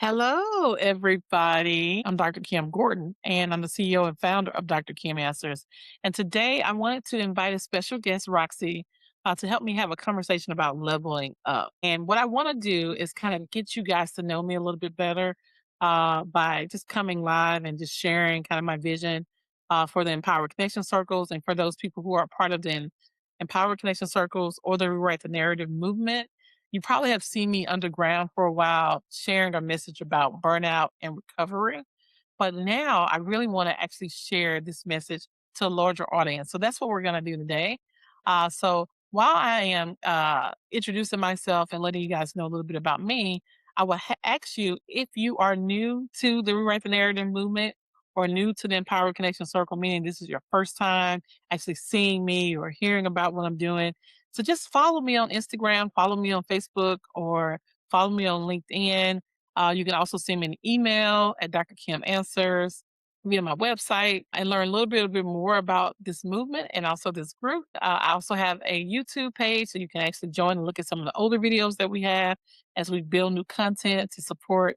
Hello, everybody. I'm Dr. Kim Gordon, and I'm the CEO and founder of Dr. Kim Answers. And today I wanted to invite a special guest, Roxy, to help me have a conversation about leveling up. And what I want to do is kind of get you guys to know me a little bit better by just coming live and just sharing kind of my vision for the Empowered Connection Circles. And for those people who are part of the Empowered Connection Circles or the Rewrite the Narrative movement, you probably have seen me underground for a while sharing a message about burnout and recovery. But now I really want to actually share this message to a larger audience. So that's what we're going to do today. So while I am introducing myself and letting you guys know a little bit about me, I will ask you if you are new to the Rewrite the Narrative movement or new to the Empowered Connection Circle, meaning this is your first time actually seeing me or hearing about what I'm doing. So just follow me on Instagram, follow me on Facebook, or follow me on LinkedIn. You can also send me an email at Dr. Kim Answers via my website and learn a little bit more about this movement and also this group. I also have a YouTube page so you can actually join and look at some of the older videos that we have as we build new content to support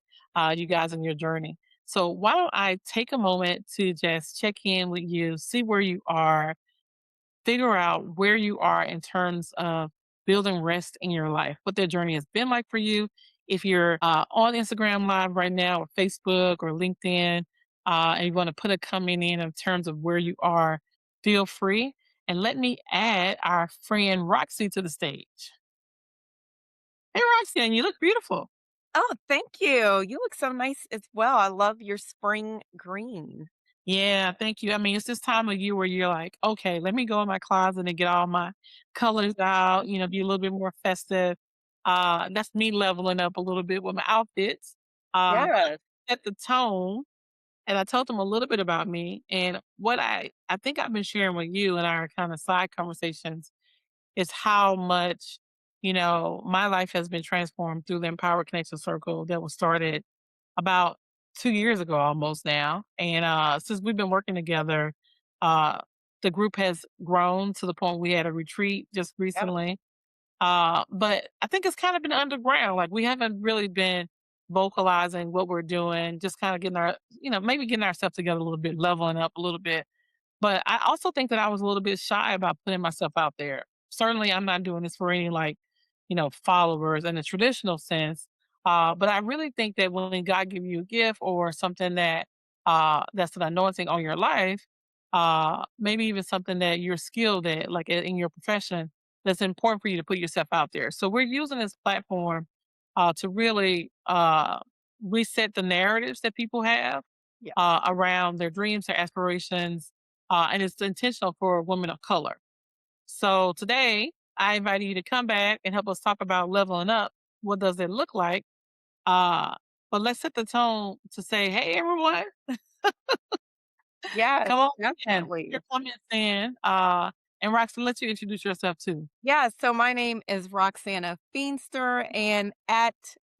you guys in your journey. So why don't I take a moment to just check in with you, see where you are, figure out where you are in terms of building rest in your life, what that journey has been like for you. If you're on Instagram Live right now, or Facebook, or LinkedIn, and you want to put a comment in terms of where you are, feel free. And let me add our friend Roxy to the stage. Hey, Roxy, and you look beautiful. Oh, thank you. You look so nice as well. I love your spring green. Yeah, thank you. I mean, it's this time of year where you're like, okay, let me go in my closet and get all my colors out, be a little bit more festive. That's me leveling up a little bit with my outfits. But Yes. at the tone, and I told them a little bit about me and what I think I've been sharing with you in our kind of side conversations is how much, my life has been transformed through the Empower Connection Circle that was started about 2 years ago almost now, and, since we've been working together, uh, the group has grown to the point we had a retreat just Yep. recently, but I think it's kind of been underground, like, we haven't really been vocalizing what we're doing, just kinda getting maybe getting ourselves together a little bit, leveling up a little bit, but I also think that I was a little bit shy about putting myself out there. Certainly, I'm not doing this for any like, followers in the traditional sense. But I really think that when God give you a gift or something that's an anointing on your life, maybe even something that you're skilled at, like in your profession, that's important for you to put yourself out there. So we're using this platform to really reset the narratives that people have Yes. around their dreams, their aspirations, and it's intentional for women of color. So today, I invite you to come back and help us talk about leveling up. What does it look like? Uh, but let's set the tone to say, hey, everyone, Yes, come on in. Put definitely. your comments in. And Roxy, let you introduce yourself too. Yeah, so my name is Roxana Feenster, and at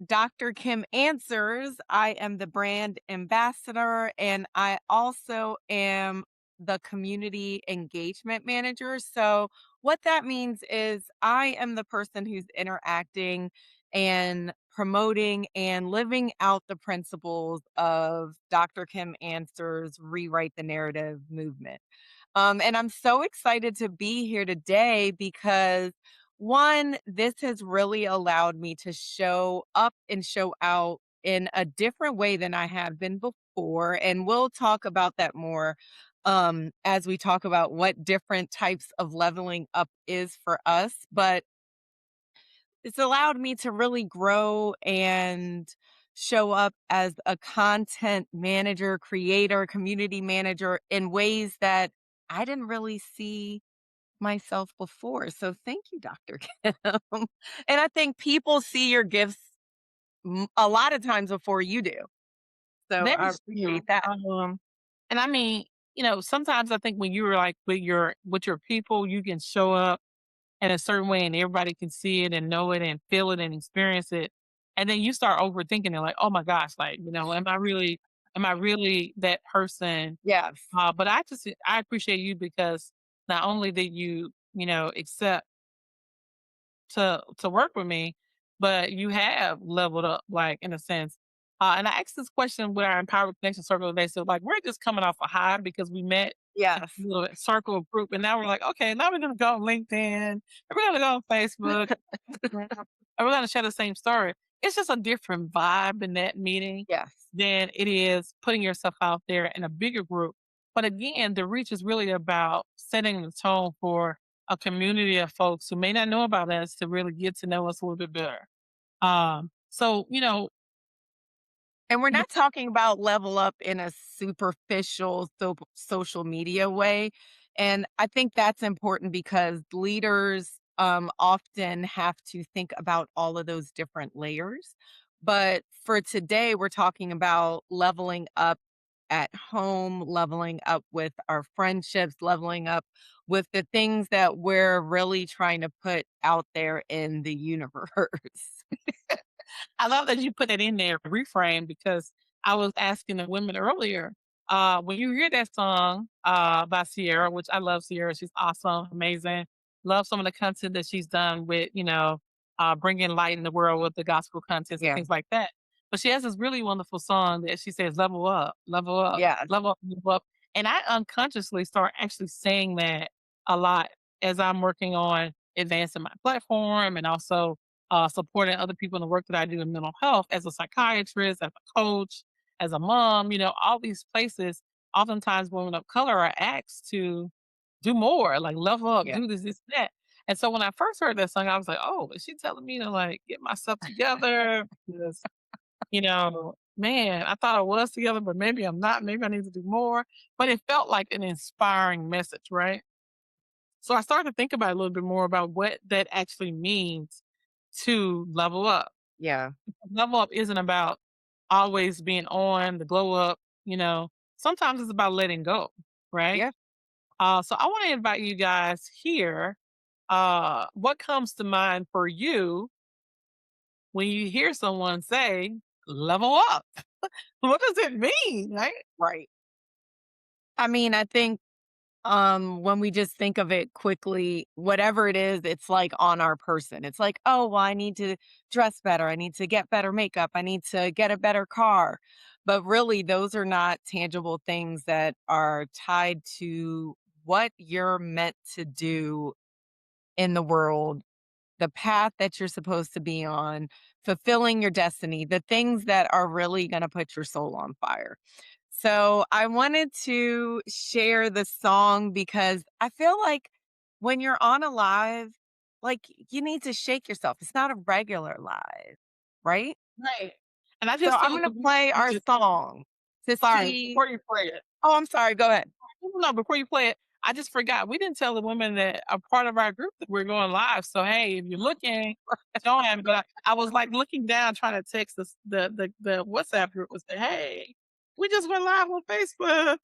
Dr. Kim Answers, I am the brand ambassador, and I also am the community engagement manager. So, what that means is I am the person who's interacting and promoting and living out the principles of Dr. Kim Answers Rewrite the Narrative movement. And I'm so excited to be here today because one, this has really allowed me to show up and show out in a different way than I have been before. And we'll talk about that more as we talk about what different types of leveling up is for us. But it's allowed me to really grow and show up as a content manager, creator, community manager in ways that I didn't really see myself before. So thank you, Dr. Kim. And I think people see your gifts a lot of times before you do. So That I is appreciate true. that. And I mean, sometimes I think when you're like with your people, you can show up in a certain way and everybody can see it and know it and feel it and experience it. And then you start overthinking it like, oh my gosh, like, am I really that person? Yes. But I appreciate you because not only did you, accept to work with me, but you have leveled up, like in a sense. And I asked this question with our Empowered Connection Circle today. So, like, we're just coming off a high because we met in a Yes. little circle of group. And now we're like, okay, now we're going to go on LinkedIn. And we're going to go on Facebook. Instagram, and we're going to share the same story. It's just a different vibe in that meeting Yes. than it is putting yourself out there in a bigger group. But again, the reach is really about setting the tone for a community of folks who may not know about us to really get to know us a little bit better. So, And we're the not talking about level up in a superficial social media way. And I think that's important because leaders often have to think about all of those different layers. But for today, we're talking about leveling up at home, leveling up with our friendships, leveling up with the things that we're really trying to put out there in the universe. I love that you put it in there, reframe, because I was asking the women earlier, when you hear that song by Sierra, which I love Sierra, she's awesome, amazing. Love some of the content that she's done with, bringing light in the world with the gospel content and Yeah. things like that. But she has this really wonderful song that she says, level up, Yes. level up, level up. And I unconsciously start actually saying that a lot as I'm working on advancing my platform and also supporting other people in the work that I do in mental health as a psychiatrist, as a coach, as a mom, all these places. Oftentimes, women of color are asked to do more, like level up, Yeah. do this, that. And so when I first heard that song, I was like, oh, is she telling me to like get myself together? Because, man, I thought I was together, but maybe I'm not. Maybe I need to do more. But it felt like an inspiring message, right? So I started to think about it a little bit more about what that actually means to level up. Yeah. Level up isn't about always being on the glow up, sometimes it's about letting go, right? Yeah. So I want to invite you guys here. What comes to mind for you when you hear someone say, level up? What does it mean, right? Right. I mean, I think when we just think of it quickly, whatever it is, it's like on our person. It's like, oh, well, I need to dress better. I need to get better makeup. I need to get a better car. But really, those are not tangible things that are tied to what you're meant to do in the world, the path that you're supposed to be on, fulfilling your destiny, the things that are really going to put your soul on fire. So I wanted to share the song because I feel like when you're on a live, like you need to shake yourself. It's not a regular live, right? Right. And I So just I'm felt going to play you our just song to sorry, see. before you play it. Oh, I'm sorry. Go ahead. No, before you play it, I just forgot. We didn't tell the women that are part of our group that we're going live. So hey, if you're looking, join. But I was like looking down, trying to text the WhatsApp group and say, "Hey, we just went live on Facebook."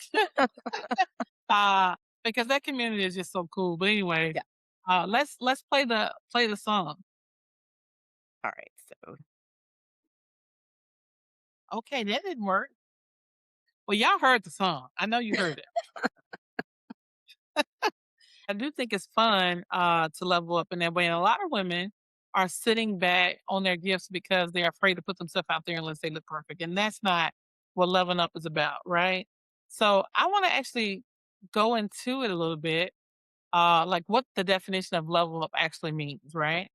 uh, because that community is just so cool. But anyways, Yeah. let's play the song. All right. So Okay, that didn't work. Well, y'all heard the song. I know you heard it. I do think it's fun to level up in that way. And a lot of women are sitting back on their gifts because they're afraid to put themselves out there unless they look perfect. And that's not what leveling up is about, right? So I want to actually go into it a little bit, like what the definition of level up actually means, right?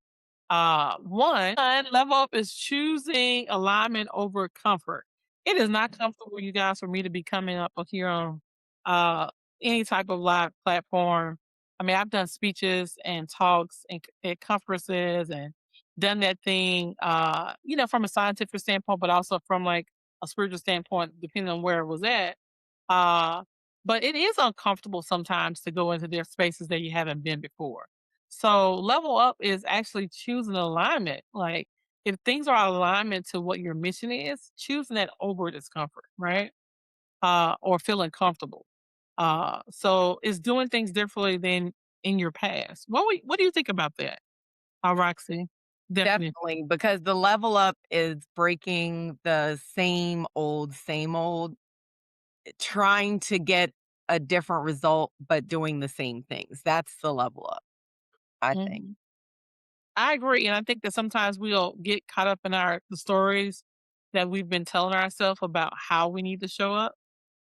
One, level up is choosing alignment over comfort. It is not comfortable, you guys, for me to be coming up here on uh, any type of live platform. I mean, I've done speeches and talks and at conferences and done that thing, from a scientific standpoint, but also from like a spiritual standpoint, depending on where it was at. Uh, but it is uncomfortable sometimes to go into their spaces that you haven't been before. So level up is actually choosing alignment. Like if things are alignment to what your mission is, choosing that over discomfort, right? Or feeling comfortable. So it's doing things differently than in your past. What do you think about that, Roxy? Definitely. definitely, because the level up is breaking the same old, trying to get a different result, but doing the same things. That's the level up, I think. I agree, and I think that sometimes we'll get caught up in our the stories that we've been telling ourselves about how we need to show up,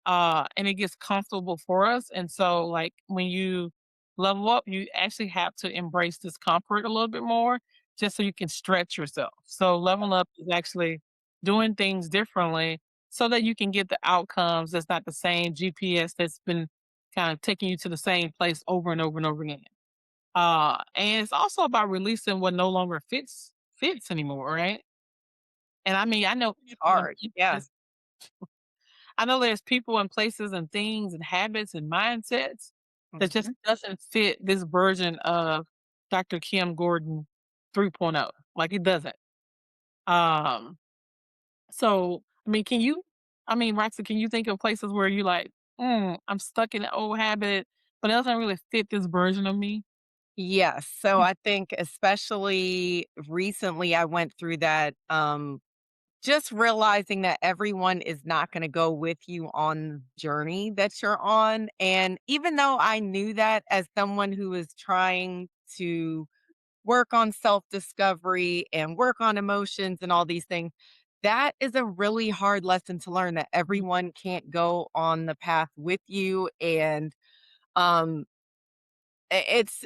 and it gets comfortable for us. And so, like, when you level up, you actually have to embrace discomfort a little bit more just so you can stretch yourself. So, leveling up is actually doing things differently so that you can get the outcomes that's not the same GPS that's been kind of taking you to the same place over and over and over again. And it's also about releasing what no longer fits anymore, right? And I mean, I know It's people and hard. Yeah. places I know there's people and places and things and habits and mindsets that just Mhm. doesn't fit this version of Dr. Kim Gordon 3.0. Like it doesn't. Um, so I mean, Roxa, can you think of places where you like, I'm stuck in an old habit, but it doesn't really fit this version of me? Yes. So I think especially recently I went through that just realizing that everyone is not going to go with you on the journey that you're on. And even though I knew that as someone who is trying to work on self discovery and work on emotions and all these things, that is a really hard lesson to learn that Mhm, everyone can't go on the path with you. And um it's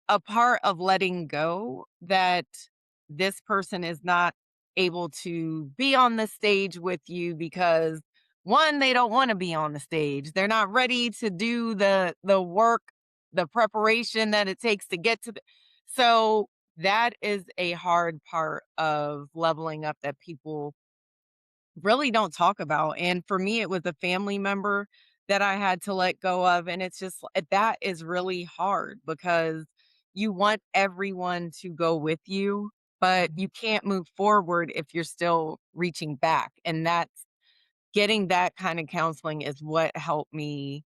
a part of letting go that this person is not able to be on the stage with you because one, they don't wanna be on the stage. They're not ready to do the work, the preparation that it takes to get to the so that is a hard part of leveling up that people really don't talk about, and for me, it was a family member that I had to let go of, and it's just that is really hard because you want everyone to go with you, but mhm, you can't move forward if you're still reaching back, and that's getting that kind of counseling is what helped me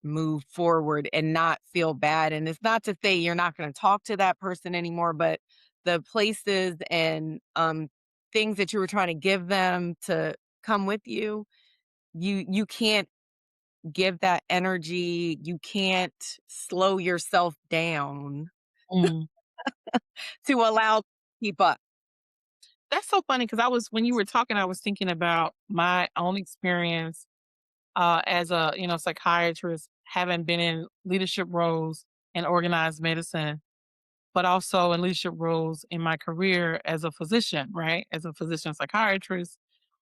move forward and not feel bad, and it's not to say you're not gonna talk to that person anymore, but the places and, things that you were trying to give them to come with you, you can't give that energy, you can't slow yourself down mm. to allow keep up. That's so funny because when you were talking, I was thinking about my own experience as a psychiatrist, having been in leadership roles in organized medicine, but also in leadership roles in my career as a physician, right? As a physician psychiatrist,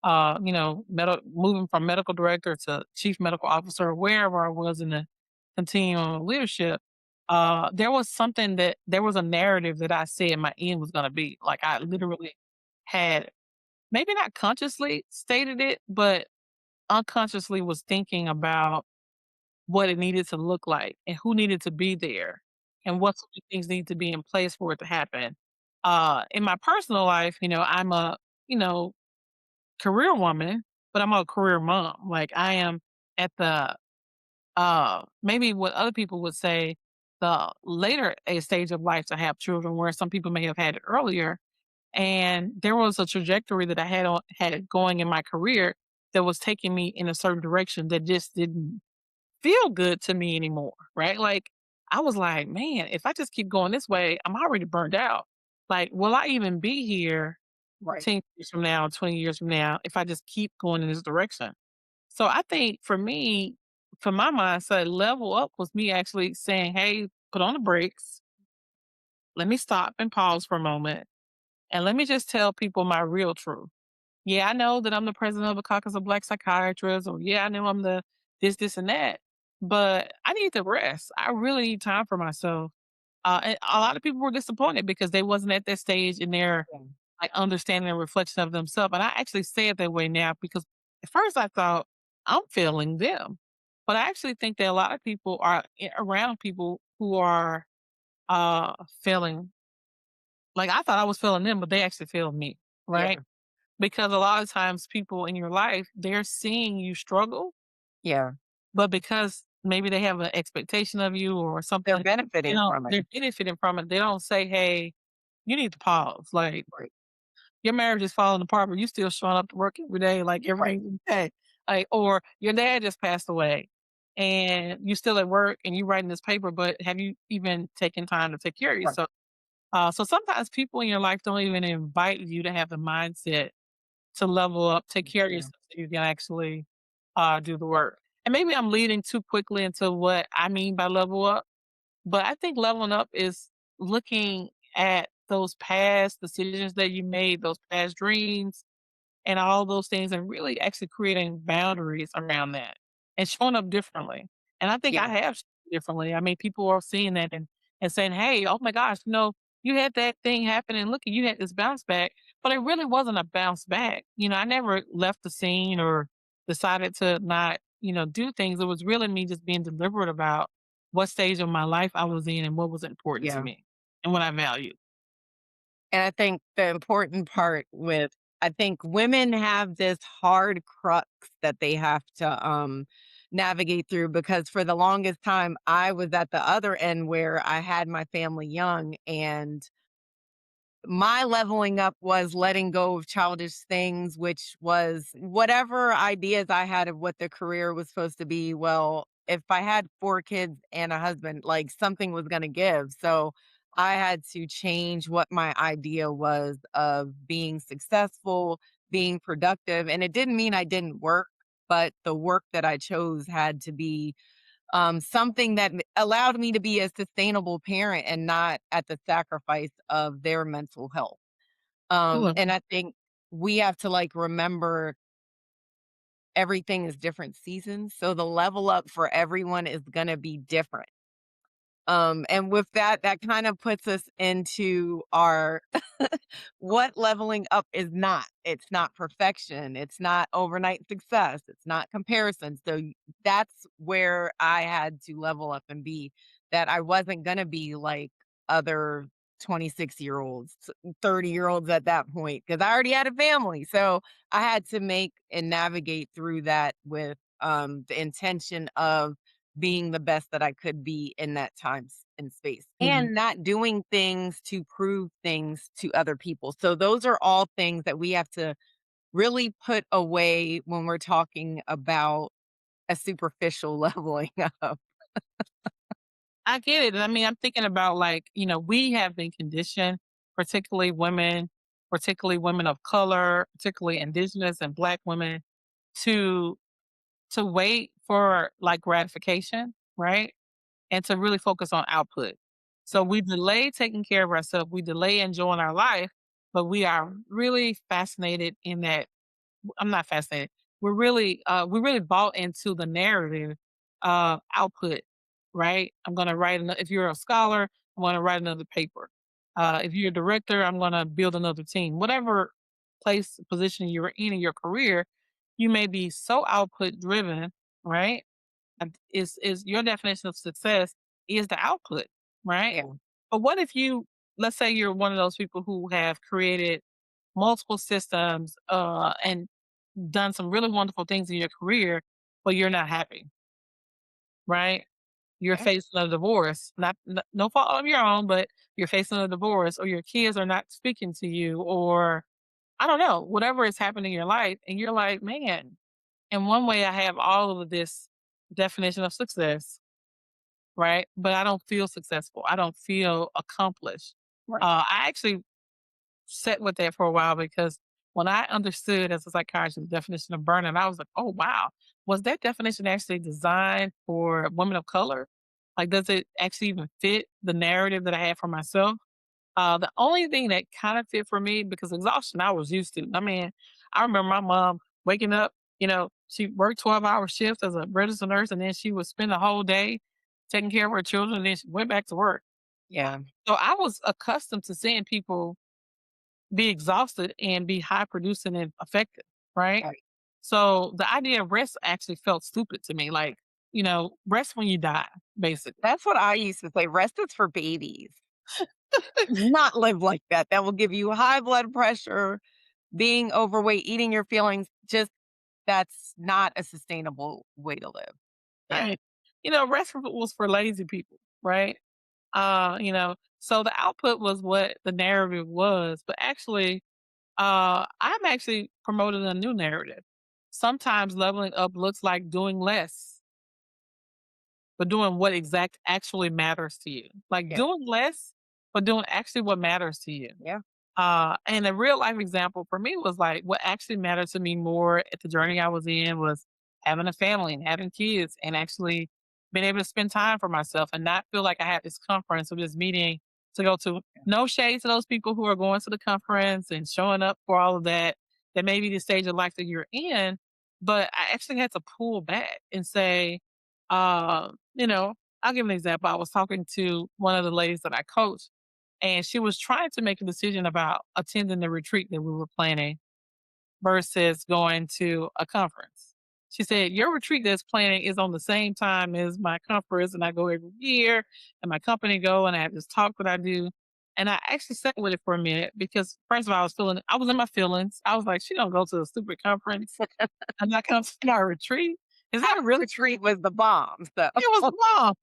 moving from medical director to chief medical officer, wherever I was in the continuum of leadership. There was a narrative that I said my end was going to be. Like I literally had maybe not consciously stated it, but unconsciously was thinking about what it needed to look like and who needed to be there and what sort of things need to be in place for it to happen. In my personal life, I'm a, you know, career woman, but I'm a career mom. Like I am at the maybe what other people would say the later a stage of life to have children where some people may have had it earlier. And there was a trajectory that I had it going in my career that was taking me in a certain direction that just didn't feel good to me anymore, right? Like, I was like, "Man, if I just keep going this way, I'm already burned out. Like, will I even be here Right. 10 years from now, 20 years from now if I just keep going in this direction?" So I think for me, for my mindset, level up was me actually saying, "Hey, put on the brakes. Let me stop and pause for a moment, and let me just tell people my real truth. Yeah, I know that I'm the president of the Caucus of Black Psychiatrists, or yeah, I know I'm the this, and that. But I need to rest. I really need time for myself. And a lot of people were disappointed because they wasn't at that stage in their Yeah. like understanding and reflection of themselves. And I actually say it that way now because at first I thought I'm failing them, but I actually think that a lot of people are around people who are failing. Like I thought I was failing them, but they actually failed me, right? Yeah. Because a lot of times people in your life, they're seeing you struggle, Yeah. but because maybe they have an expectation of you or They're something, benefiting from it. they're benefiting from it. They don't say, "Hey, you need to pause. Like Right. your marriage is falling apart, but you still showing up to work every day, like Right. everything's okay." Like, or your dad just passed away and you still at work and you writing this paper, but have you even taken time to take care of Right. yourself? So sometimes people in your life don't even invite you to have the mindset to level up, take care of Yeah. yourself so you can actually do the work. And maybe I'm leading too quickly into what I mean by level up, but I think leveling up is looking at those past decisions that you made, those past dreams, and all those things, and really actually creating boundaries around that and showing up differently. And I think I Yeah. have shown up differently. I mean, people are seeing that and saying, "Hey, oh my gosh, you had that thing happen, and look, you had this bounce back." But it really wasn't a bounce back. I never left the scene or decided to not, do things. It was really me just being deliberate about what stage of my life I was in and what was important to Yeah. me and what I valued. And I think the important part with I think women have this hard crux that they have to navigate through, because for the longest time I was at the other end where I had my family young, and my leveling up was letting go of childish things, which was whatever ideas I had of what the career was supposed to be. Well, if I had 4 kids and a husband, like, something was gonna give. So I had to change what my idea was of being successful, being productive, and it didn't mean I didn't work, but the work that I chose had to be something that allowed me to be a sustainable parent and not at the sacrifice of their mental health. And Absolutely. I think we have to like remember everything is different seasons. So the level up for everyone is going to be different. And with that, that kind of puts us into our what leveling up is not. It's not perfection. It's not overnight success. It's not comparison. So that's where I had to level up and be that I wasn't going to be like other 26-year-olds, 30-year-olds at that point, because I already had a family. So I had to make and navigate through that with the intention of being the best that I could be in that and space, Mhm. and not doing things to prove things to other people. So those are all things that we have to really put away when we're talking about a superficial leveling up. I get it. And I mean, I'm thinking about like, we have been conditioned, particularly women of color, particularly indigenous and black women, to wait for like gratification, right? And to really focus on output. So we delay taking care of ourselves, we delay enjoying our life, but we are really fascinated in that. I'm not fascinated. We really bought into the narrative of output, right? I'm gonna if you're a scholar, I'm gonna write another paper. If you're a director, I'm gonna build another team. Whatever position you're in your career, you may be so output driven, right? And is your definition of success is the output, right? Yeah, But what if let's say you're one of those people who have created multiple systems and done some really wonderful things in your career, but you're not happy, right? You're yeah, facing a divorce, no fault of your own, but you're facing a divorce, or your kids are not speaking to you, or I don't know, whatever is happening in your life, and you're like, man, in one way, I have all of this definition of success, right? But I don't feel successful. I don't feel accomplished. right. I actually sat with that for a while because when I understood as a psychiatrist the definition of burnout, I was like, oh wow, was that definition actually designed for women of color? Like, does it actually even fit the narrative that I had for myself? The only thing that kind of fit for me, because exhaustion I was used to. I mean, I remember my mom waking up, she worked 12-hour shifts as a registered nurse, and then she would spend the whole day taking care of her children, and then she went back to work. Yeah, So I was accustomed to seeing people be exhausted and be high producing and effective, right? right. So the idea of rest actually felt stupid to me. Like, rest when you die, basically. That's what I used to say. Rest is for babies. Not live like that. That will give you high blood pressure, being overweight, eating your feelings. Just that's not a sustainable way to live. Yeah. Right. Rest was for lazy people, right? So the output was what the narrative was, but actually, I'm actually promoting a new narrative. Sometimes leveling up looks like doing less, but doing what actually matters to you. Like Yeah. doing less, but doing actually what matters to you. Yeah. And a real life example for me was like what actually mattered to me more at the journey I was in was having a family and having kids and actually being able to spend time for myself and not feel like I had this conference or this meeting to go to. No shade to those people who are going to the conference and showing up for all of that. That may be the stage of life that you're in, but I actually had to pull back and say, you know, I'll give an example. I was talking to one of the ladies that I coach and she was trying to make a decision about attending the retreat that we were planning versus going to a conference. She said, "Your retreat that's planning is on the same time as my conference, and I go every year, and my company go, and I have this talk that I do." And I actually sat with it for a minute because, first of all, I was in my feelings. I was like, "She don't go to a stupid conference and not come to our retreat. Is that Our really retreat was the bomb, so it was mom.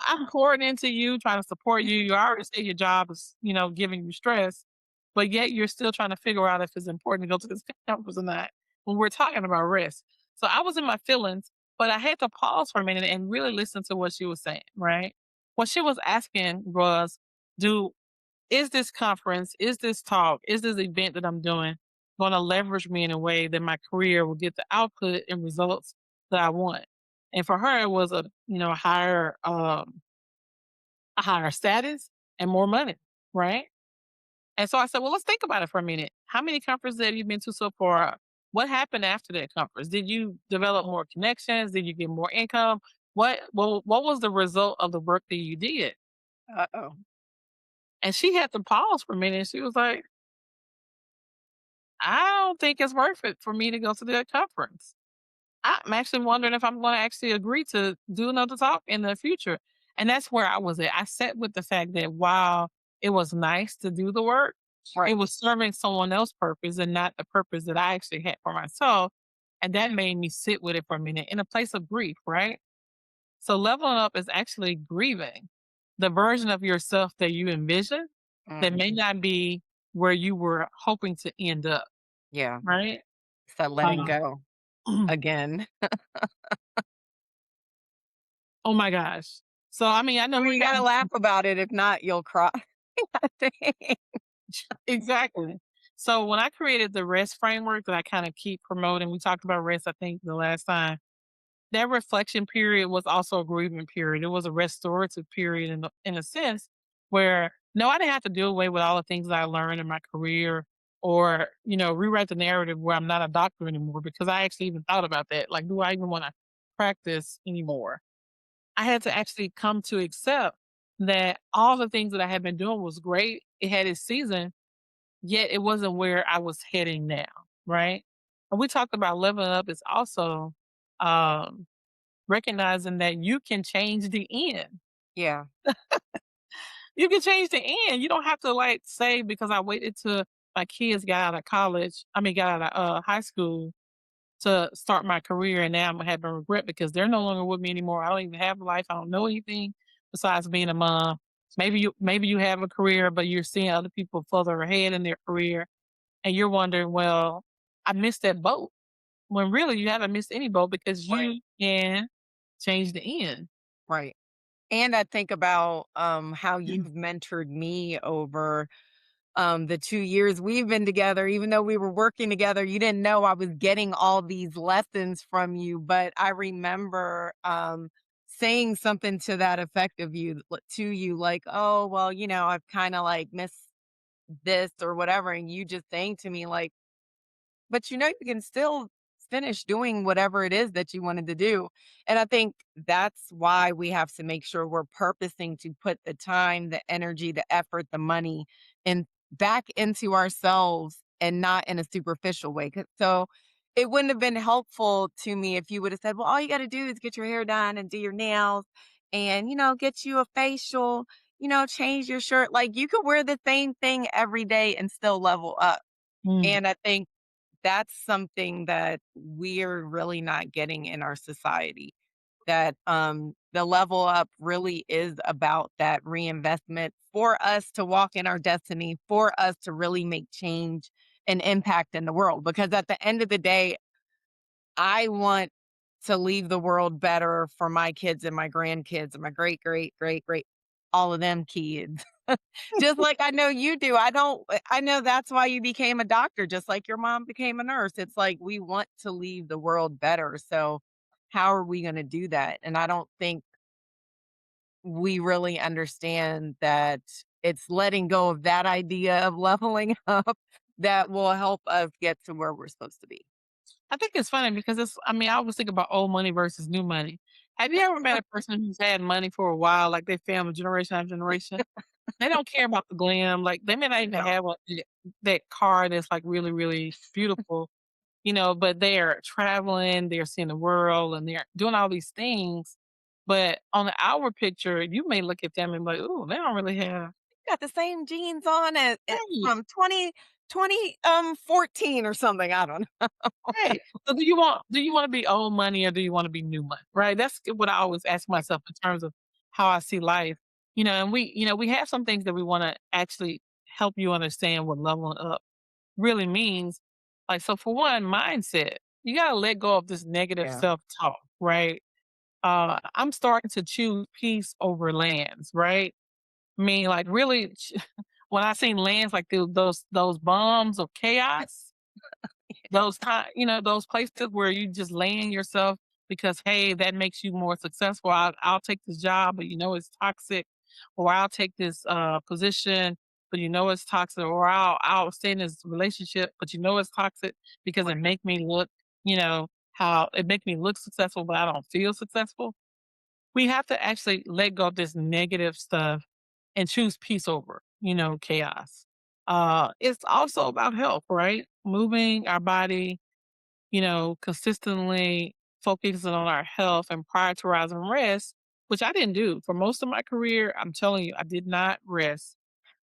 I'm pouring into you, trying to support you. You already say your job is, giving you stress, but yet you're still trying to figure out if it's important to go to this conference or not when we're talking about rest. So I was in my feelings, but I had to pause for a minute and really listen to what she was saying, right? What she was asking was, do is this conference, is this talk, is this event that I'm doing going to leverage me in a way that my career will get the output and results that I want? And for her, it was a higher status and more money, right? And so I said, well, let's think about it for a minute. How many conferences have you been to so far? What happened after that conference? Did you develop more connections? Did you get more income? What was the result of the work that you did? uh-oh. And she had to pause for a minute. And she was like, I don't think it's worth it for me to go to that conference. I'm actually wondering if I'm going to actually agree to do another talk in the future. And that's where I was at. I sat with the fact that while it was nice to do the work, it Right. was serving someone else's purpose and not the purpose that I actually had for myself. And that made me sit with it for a minute in a place of grief, right? So leveling up is actually grieving the version of yourself that you envision that may Mhm. not be where you were hoping to end up, Yeah. right? So letting Um, go again. oh my gosh. So I mean, I know I mean, we you got gotta laugh about it, if not, you'll cry, I think. exactly. So when I created the rest framework that I kind of keep promoting, we talked about rest, I think, the last time. That reflection period was also a grieving period. It was a restorative period in a sense where no, I didn't have to do away with all the things that I learned in my career or, rewrite the narrative where I'm not a doctor anymore because I actually even thought about that. Like, do I even want to practice anymore? I had to actually come to accept that all the things that I had been doing was great. It had its season, yet it wasn't where I was heading now, right? And we talked about leveling up is also um, recognizing that you can change the end. Yeah. You can change the end. You don't have to like say because I waited till my kids got out of got out of high school to start my career, and now I'm having regret because they're no longer with me anymore. I don't even have a life. I don't know anything besides being a mom. Maybe you have a career, but you're seeing other people further ahead in their career, and you're wondering, well, I missed that boat. When really you haven't missed any boat because Right. you can change the end. Right. And I think about, how Mm, you've mentored me over, the 2 years we've been together. Even though we were working together, you didn't know I was getting all these lessons from you, but I remember, saying something to that effect of to you, like, "Oh, well, I've kinda, like, missed this or whatever," and you just saying to me, like, but you can still finish doing whatever it is that you wanted to do. And I think that's why we have to make sure we're purposing to put the time, the energy, the effort, the money and back into ourselves and not in a superficial way. So it wouldn't have been helpful to me if you would have said, well, all you got to do is get your hair done and do your nails and, get you a facial, change your shirt. Like you could wear the same thing every day and still level up. mm, And I think that's something that we're really not getting in our society. That the level up really is about that reinvestment for us to walk in our destiny, for us to really make change and impact in the world. Because at the end of the day, I want to leave the world better for my kids and my grandkids and my great, great, great, great. all of them kids. Just like I know you do. I know that's why you became a doctor, just like your mom became a nurse. It's like we want to leave the world better. So how are we going to do that? And I don't think we really understand that it's letting go of that idea of leveling up that will help us get to where we're supposed to be. I think it's funny because I mean, I always think about old money versus new money. Have you ever met a person who's had money for a while, like they family generation after generation? They don't care about the glam. Like they may not even No. have that car that's like really, really beautiful, but they're traveling, they're seeing the world, and they're doing all these things. But on the outward picture, you may look at them and be like, "Ooh, they don't really have." Got the same jeans on Right, from 14 or something. I don't know. right. So do you want to be old money or do you want to be new money? Right. That's what I always ask myself in terms of how I see life. And we have some things that we want to actually help you understand what leveling up really means. Like, so for one, mindset. You gotta let go of this negative Yeah. self-talk, right? I'm starting to choose peace over lands, right? I mean, like really, when I seen lands like those bombs of chaos, those places where you just land yourself because hey, that makes you more successful. I'll take this job, but it's toxic, or I'll take this position, but it's toxic, or I'll stay in this relationship, but it's toxic because it Right. make me look, how it make me look successful, but I don't feel successful. We have to actually let go of this negative stuff and choose peace over, chaos. It's also about health, right? Moving our body, consistently focusing on our health and prioritizing rest, which I didn't do for most of my career. I'm telling you, I did not rest.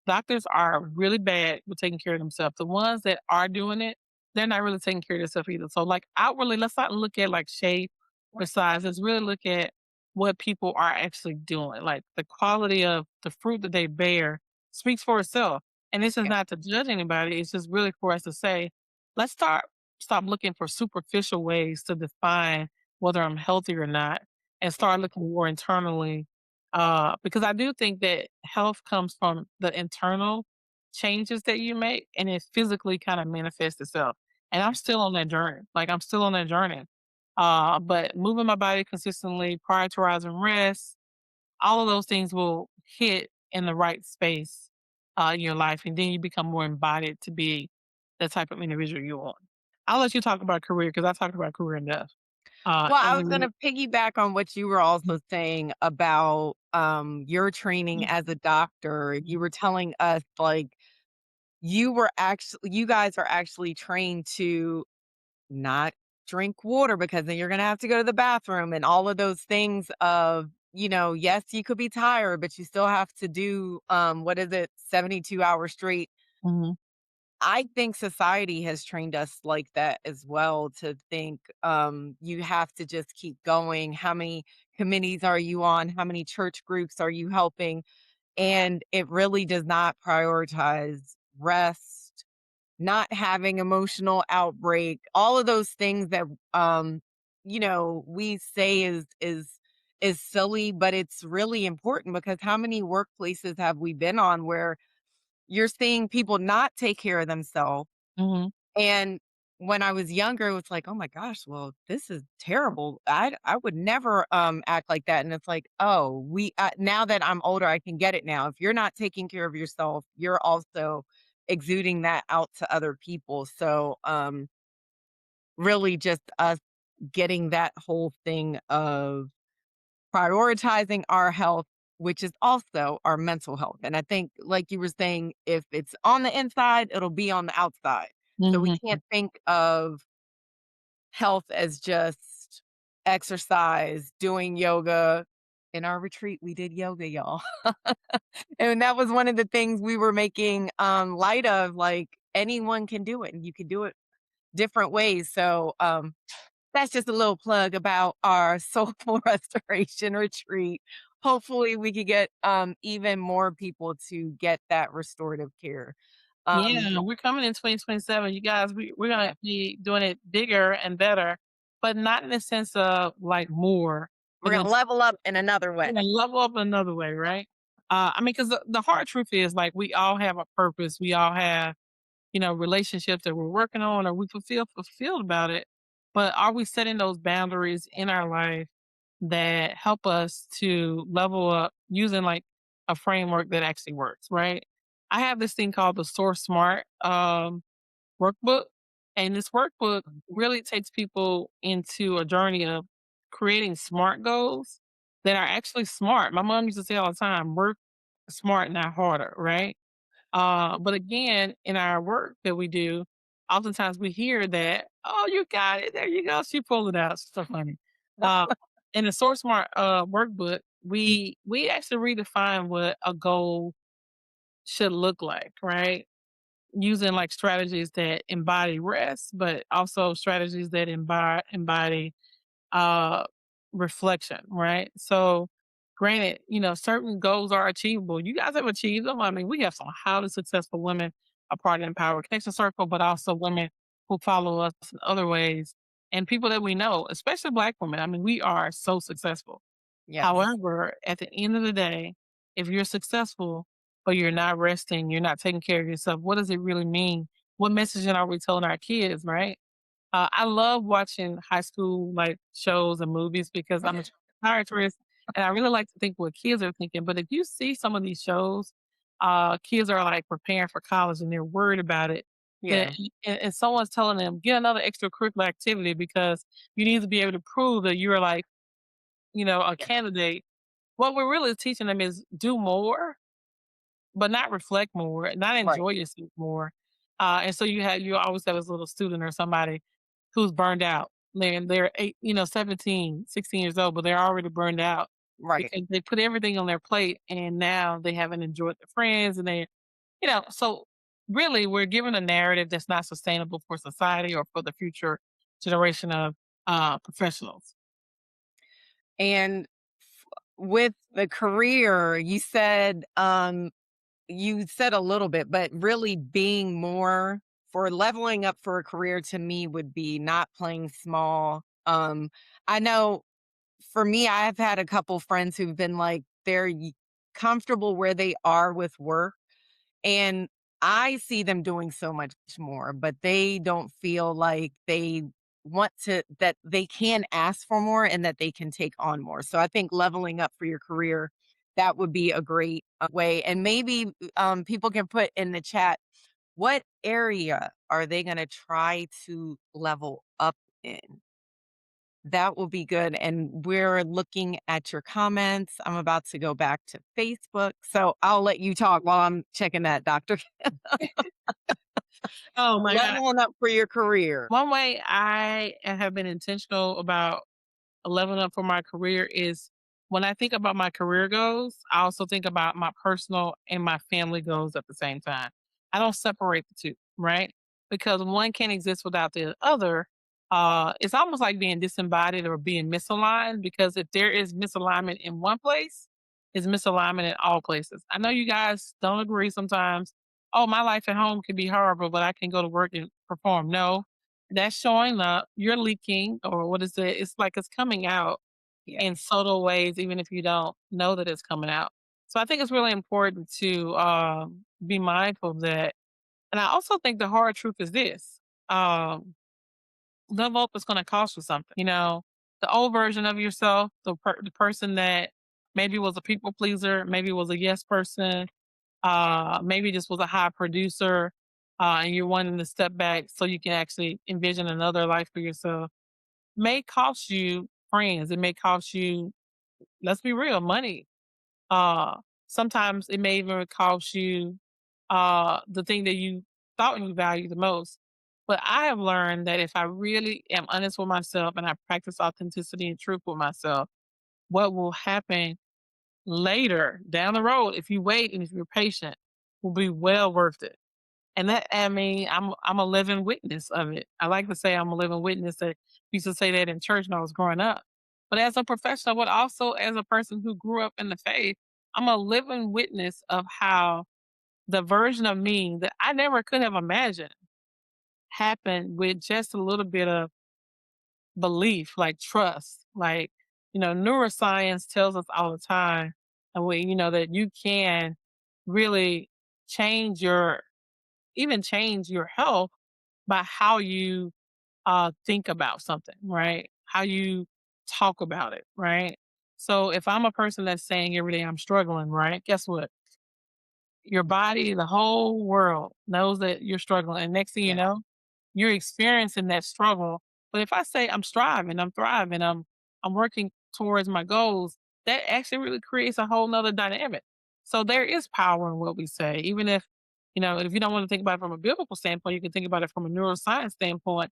Doctors are really bad with taking care of themselves. The ones that are doing it, they're not really taking care of themselves either. So, like outwardly, let's not look at like shape or size. Let's really look at what people are actually doing. Like the quality of the fruit that they bear speaks for itself. And this is Yeah. not to judge anybody. It's just really for us to say, let's stop looking for superficial ways to define whether I'm healthy or not, and start looking more internally. Because I do think that health comes from the internal changes that you make, and it physically kind of manifests itself. And I'm still on that journey. Like I'm still on that journey. But moving my body consistently, prioritizing rest, all of those things will hit in the right space in your life, and then you become more embodied to be the type of individual you want. I'll let you talk about career because I talked about career enough. Well, I And was then gonna piggyback on what you were also saying about, your training as a doctor. You were telling us, like, you guys are actually trained to not drink water because then you're gonna have to go to the bathroom and all of those things of, yes, you could be tired, but you still have to do, what is it, 72 hours straight. Mhm, I think society has trained us like that as well to think, you have to just keep going. How many committees are you on? How many church groups are you helping? And it really does not prioritize rest, not having emotional outbreak, all of those things that, we say is silly, but it's really important because how many workplaces have we been on where you're seeing people not take care of themselves? mhm. And when I was younger, it was like, "Oh my gosh, well, this is terrible. I would never, act like that." And it's like, "Oh, now that I'm older, I can get it now. If you're not taking care of yourself, you're also exuding that out to other people." So, really just us getting that whole thing of prioritizing our health, which is also our mental health. And I think, like you were saying, if it's on the inside, it'll be on the outside. So we Mhm. can't think of health as just exercise, doing yoga. In our retreat, we did yoga, y'all. And that was one of the things we were making light of, like anyone can do it and you can do it different ways. So that's just a little plug about our soulful restoration retreat. Hopefully, we could get, even more people to get that restorative care. Yeah, we're coming in 2027. You guys, we're Yeah, gonna be doing it bigger and better, but not in the sense of like more, we're but gonna level up in another we're way. gonna level up another way, right? I mean, because the hard truth is like we all have a purpose. We all have, relationships that we're working on or we feel fulfilled about it. But are we setting those boundaries in our life that help us to level up using like a framework that actually works, right? I have this thing called the Source Smart workbook. And this workbook really takes people into a journey of creating smart goals that are actually smart. My mom used to say all the time, work smart, not harder, right? But again, in our work that we do, oftentimes we hear that, oh, you got it. There you go. She pulled it out. It's so funny. Uh, in the Source Smart workbook, we actually redefine what a goal should look like, right? Using like strategies that embody rest, but also strategies that embody uh reflection, right? So granted, certain goals are achievable. You guys have achieved them. I mean, we have some highly successful women a part of Empower Connection Circle, but also women who follow us in other ways and people that we know, especially black women. I mean, we are so successful. Yes. However, at the end of the day, if you're successful, but you're not resting, you're not taking care of yourself, what does it really mean? What messaging are we telling our kids, right? I love watching high school like shows and movies because I'm a psychiatrist and I really like to think what kids are thinking. But if you see some of these shows, kids are like preparing for college and they're worried about it. That Yeah. and someone's telling them get another extracurricular activity because you need to be able to prove that you're like a Yeah. candidate. What we're really teaching them is do more, but not reflect more, not Right. enjoy yourself more. And so you always have this little student or somebody who's burned out. They're 17, 16 years old, but they're already burned out Right. because they put everything on their plate and now they haven't enjoyed their friends and so really we're given a narrative that's not sustainable for society or for the future generation of professionals. And with the career, you said a little bit, but really being more for leveling up for a career to me would be not playing small. I know for me, I've had a couple friends who've been like comfortable where they are with work, and I see them doing so much more, but they don't feel like they that they can ask for more and that they can take on more. So I think leveling up for your career, that would be a great way. And maybe people can put in the chat, what area are they going to try to level up in? That will be good. And we're looking at your comments. I'm about to go back to Facebook. So I'll let you talk while I'm checking that, Doctor. Oh my God. Leveling up for your career. One way I have been intentional about leveling up for my career is when I think about my career goals, I also think about my personal and my family goals at the same time. I don't separate the two, right? Because one can't exist without the other. It's almost like being disembodied or being misaligned because if there is misalignment in one place, it's misalignment in all places. I know you guys don't agree sometimes. Oh, my life at home can be horrible, but I can go to work and perform. No, that's showing up. You're leaking, or what is it? It's like it's coming out Yeah. in subtle ways, even if you don't know that it's coming out. So I think it's really important to be mindful of that. And I also think the hard truth is this: level up is going to cost you something. The old version of yourself, the person that maybe was a people pleaser, maybe was a yes person, maybe just was a high producer, and you're wanting to step back so you can actually envision another life for yourself, may cost you friends. It may cost you, let's be real, money. Uh, Sometimes it may even cost you the thing that you thought you valued the most. But I have learned that if I really am honest with myself and I practice authenticity and truth with myself, what will happen later down the road, if you wait and if you're patient, will be well worth it. And that, I mean, I'm a living witness of it. I like to say I'm a living witness that used to say that in church when I was growing up. But as a professional, but also as a person who grew up in the faith, I'm a living witness of how the version of me that I never could have imagined happened with just a little bit of belief, like trust. Like, neuroscience tells us all the time. and way you know that you can really change your even change your health by how you think about something, right? How you talk about it, right? So if I'm a person that's saying every day I'm struggling, right? Guess what? Your body, the whole world knows that you're struggling. And next thing you Yeah. know, you're experiencing that struggle. But if I say I'm striving, I'm thriving, I'm working towards my goals, that actually really creates a whole nother dynamic. So there is power in what we say, even if if you don't want to think about it from a biblical standpoint, you can think about it from a neuroscience standpoint.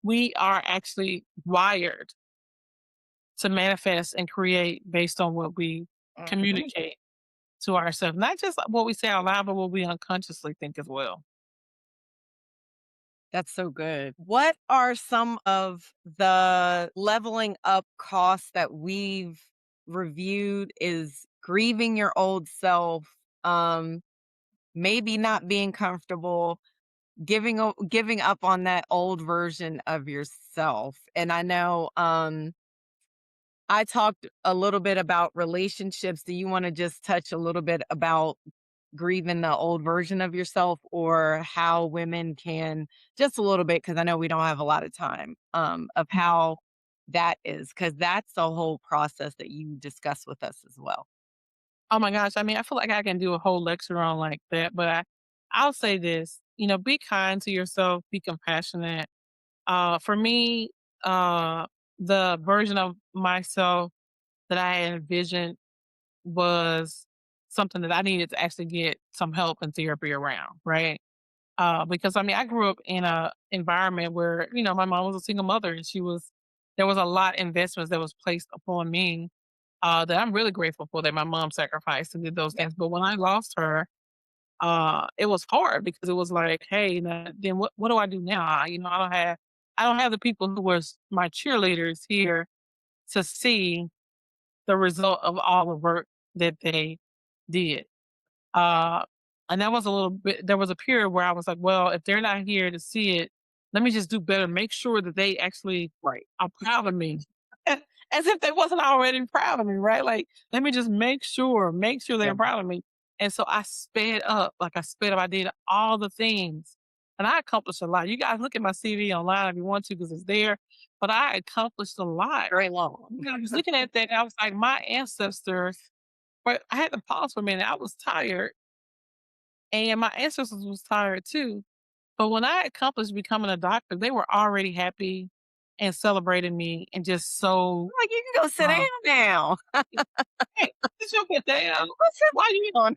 We are actually wired to manifest and create based on what we Mhm. communicate to ourselves, not just what we say out loud, but what we unconsciously think as well. That's so good. What are some of the leveling up costs that we've reviewed is grieving your old self, um, maybe not being comfortable, giving up on that old version of yourself. And I know, I talked a little bit about relationships. Do you wanna just touch a little bit about grieving the old version of yourself, or how women can just a little bit, because I know we don't have a lot of time, of how that is, because that's a whole process that you discuss with us as well. Oh my gosh, I mean, I feel like I can do a whole lecture on like that, but I'll say this, be kind to yourself, be compassionate. For me, uh, the version of myself that I had envisioned was something that I needed to actually get some help and therapy around, right? Because I mean, I grew up in a environment where my mom was a single mother, and there was a lot of investments that was placed upon me that I'm really grateful for that my mom sacrificed and did those Yeah, things. But when I lost her, it was hard because it was like, hey, now, then what do I do now? I don't have the people who was my cheerleaders here to see the result of all the work that they did. Uh, and that was a little bit there was a period where I was like, "Well, if they're not here to see it, let me just do better, make sure that they actually right. are proud of me." As if they wasn't already proud of me, right? Like, let me just make sure Yeah, they're proud of me. And so I sped up, like I sped up. I did all the things and I accomplished a lot. You guys look at my CV online if you want to because it's there, but I accomplished a lot. very long. I was looking at that and I was like, my ancestors, but I had to pause for a minute. I was tired and my ancestors was tired too. But when I accomplished becoming a doctor, they were already happy and celebrating me and just so Like, you can go sit down uh, now. hey, it's your good day. What's Why you going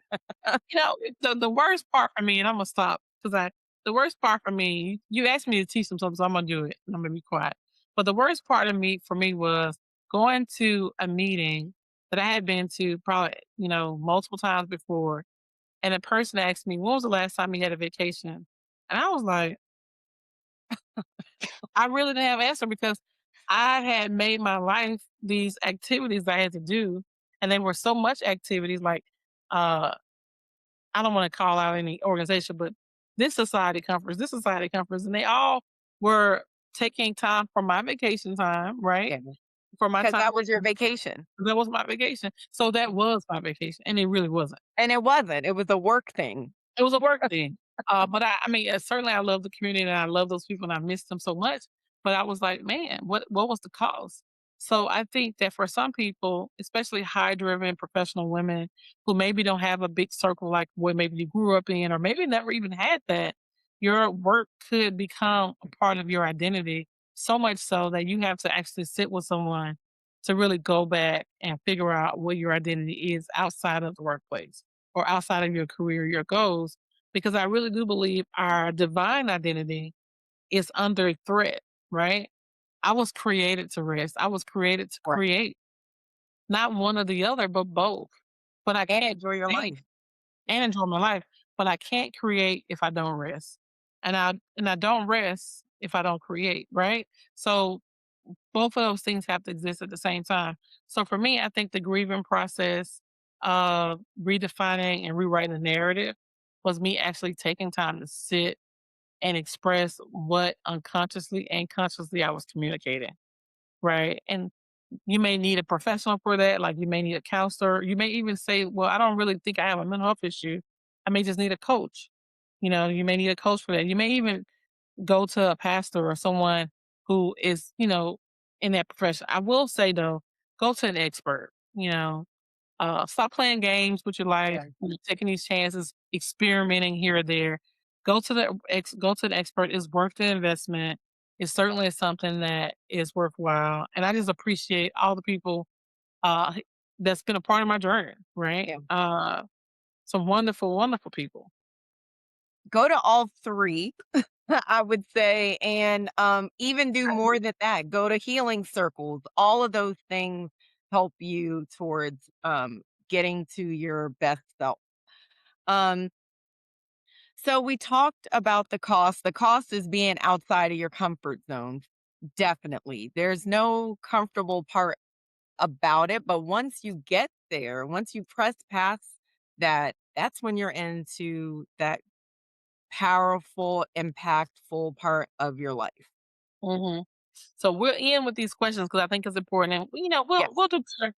the worst part for me, and I'm gonna stop because I the worst part for me, you asked me to teach them something, so I'm gonna do it and I'm gonna be quiet. But the worst part of me for me was going to a meeting that I had been to probably, multiple times before. And a person asked me, when was the last time you had a vacation? And I was like, I really didn't have an answer because I had made my life these activities I had to do. And they were so much activities like uh I don't want to call out any organization, but this society conference, and they all were taking time from my vacation time, right? Yeah, For my because time. that was your vacation, That was my vacation. So that was my vacation. And it really wasn't. and it wasn't, it was a work thing. It was a work thing. But I mean, certainly I love the community and I love those people and I miss them so much. But I was like, man, what was the cost? So I think that for some people, especially high driven professional women who maybe don't have a big circle like what maybe you grew up in, or maybe never even had that, your work could become a part of your identity so much so that you have to actually sit with someone to really go back and figure out what your identity is outside of the workplace or outside of your career, your goals, because I really do believe our divine identity is under threat, right? I was created to rest. I was created to Right, create, not one or the other, but both. But I and can't enjoy your create life. and enjoy my life, but I can't create if I don't rest. And I don't rest if I don't create, right? So both of those things have to exist at the same time. So for me, I think the grieving process of redefining and rewriting the narrative was me actually taking time to sit and express what unconsciously and consciously I was communicating. Right. And You may need a professional for that, like, you may need a counselor. You may even say, "Well, I don't really think I have a mental health issue. I may just need a coach." You may need a coach for that. You may even go to a pastor or someone who is, in that profession. I will say, though, go to an expert, stop playing games with your life, Yeah. taking these chances, experimenting here or there. Go to the expert. It's worth the investment. It certainly is something that is worthwhile. And I just appreciate all the people uh that's been a part of my journey, right? Yeah. Some wonderful, wonderful people. Go to all 3, I would say, and, even do more than that. Go to healing circles. All of those things help you towards, getting to your best self. Um, so we talked about the cost. The cost is being outside of your comfort zone. Definitely. There's no comfortable part about it, but once you get there, once you press past that, that's when you're into that powerful, impactful part of your life. hmm So we're in with these questions because I think it's important, and Yes. we'll do better,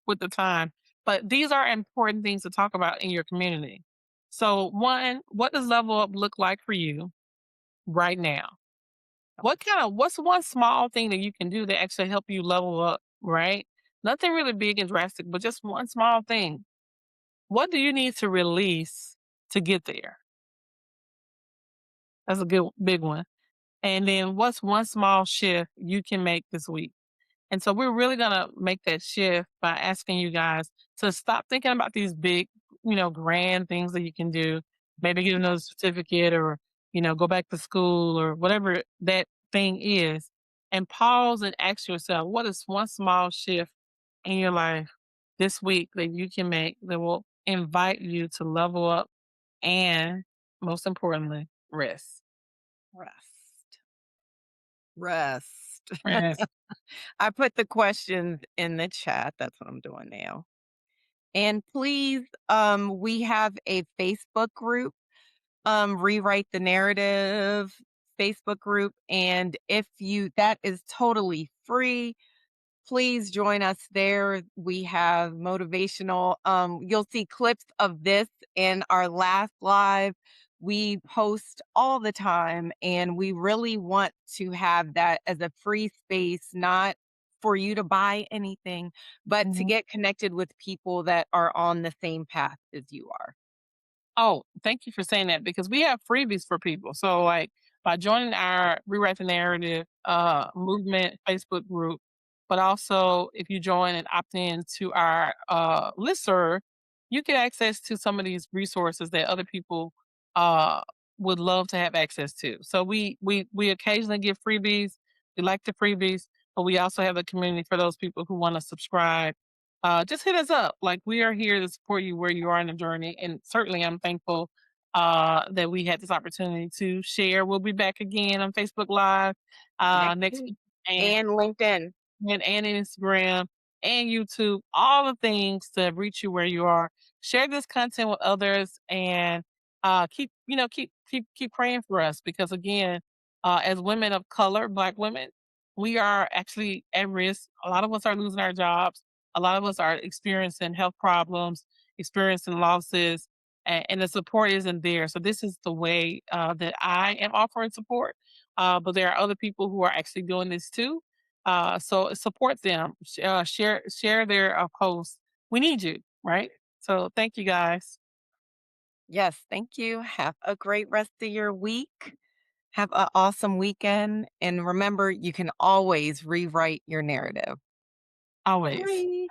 with the time. But these are important things to talk about in your community. So, one, what does level up look like for you right now? What's one small thing that you can do that actually help you level up? Right? Nothing really big and drastic, but just one small thing. What do you need to release to get there? That's a good big one. And then what's one small shift you can make this week? And so we're really gonna make that shift by asking you guys to stop thinking about these big, grand things that you can do. Maybe get another certificate or, go back to school or whatever that thing is. And pause and ask yourself, what is one small shift in your life this week that you can make that will invite you to level up and, most importantly, rest? Rest. Rest. Rest. I put the questions in the chat. That's what I'm doing now. And please, we have a Facebook group, Rewrite the Narrative Facebook group. And if you, that is totally free. Please join us there. We have motivational, you'll see clips of this in our last live. We post all the time, and we really want to have that as a free space, not for you to buy anything, but to get connected with people that are on the same path as you are. Oh, thank you for saying that because we have freebies for people. So, like, by joining our Rewrite the Narrative movement Facebook group, but also if you join and opt in to our listserv, you get access to some of these resources that other people uh, would love to have access to. So we occasionally give freebies. We like the freebies, but we also have a community for those people who want to subscribe. Just hit us up. Like, we are here to support you where you are in the journey. And certainly I'm thankful that we had this opportunity to share. We'll be back again on Facebook Live Next next week. week and, And LinkedIn. and Instagram and YouTube, all the things to reach you where you are. Share this content with others and keep praying for us because again, as women of color, black women, we are actually at risk. A lot of us are losing our jobs. A lot of us are experiencing health problems, experiencing losses, and the support isn't there. So this is the way that I am offering support. But there are other people who are actually doing this too. So support them. Share their posts. We need you, right? So thank you guys. Yes, thank you. Have a great rest of your week. Have an awesome weekend. And remember, you can always rewrite your narrative. Always. Bye.